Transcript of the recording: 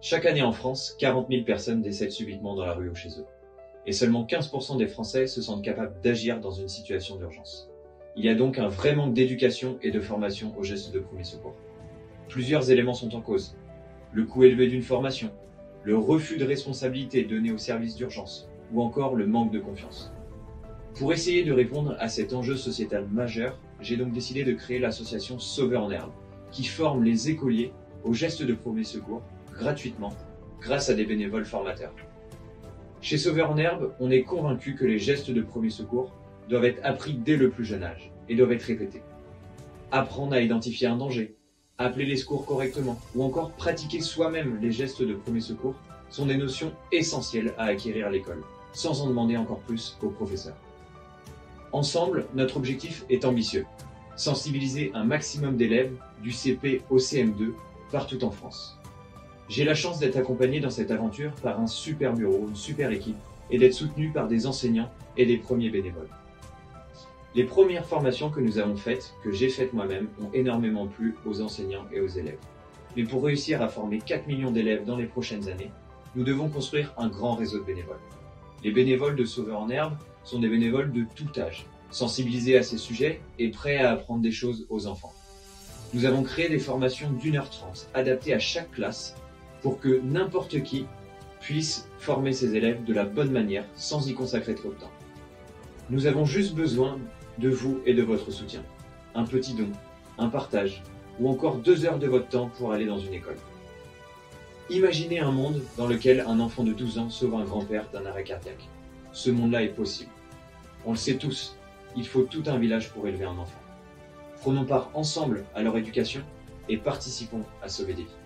Chaque année en France, 40 000 personnes décèdent subitement dans la rue ou chez eux. Et seulement 15% des Français se sentent capables d'agir dans une situation d'urgence. Il y a donc un vrai manque d'éducation et de formation aux gestes de premier secours. Plusieurs éléments sont en cause. Le coût élevé d'une formation, le refus de responsabilité donné aux services d'urgence, ou encore le manque de confiance. Pour essayer de répondre à cet enjeu sociétal majeur, j'ai donc décidé de créer l'association Sauveurs en Herbe, qui forme les écoliers aux gestes de premier secours gratuitement grâce à des bénévoles formateurs. Chez Sauveurs en Herbe, on est convaincu que les gestes de premier secours doivent être appris dès le plus jeune âge et doivent être répétés. Apprendre à identifier un danger, appeler les secours correctement ou encore pratiquer soi-même les gestes de premier secours sont des notions essentielles à acquérir à l'école, sans en demander encore plus aux professeurs. Ensemble, notre objectif est ambitieux, sensibiliser un maximum d'élèves du CP au CM2 partout en France. J'ai la chance d'être accompagné dans cette aventure par un super bureau, une super équipe et d'être soutenu par des enseignants et des premiers bénévoles. Les premières formations que nous avons faites, que j'ai faites moi-même, ont énormément plu aux enseignants et aux élèves. Mais pour réussir à former 4 millions d'élèves dans les prochaines années, nous devons construire un grand réseau de bénévoles. Les bénévoles de Sauveurs en Herbe sont des bénévoles de tout âge, sensibilisés à ces sujets et prêts à apprendre des choses aux enfants. Nous avons créé des formations d'1h30 adaptées à chaque classe pour que n'importe qui puisse former ses élèves de la bonne manière sans y consacrer trop de temps. Nous avons juste besoin de vous et de votre soutien. Un petit don, un partage ou encore 2 heures de votre temps pour aller dans une école. Imaginez un monde dans lequel un enfant de 12 ans sauve un grand-père d'un arrêt cardiaque. Ce monde-là est possible. On le sait tous, il faut tout un village pour élever un enfant. Prenons part ensemble à leur éducation et participons à sauver des vies.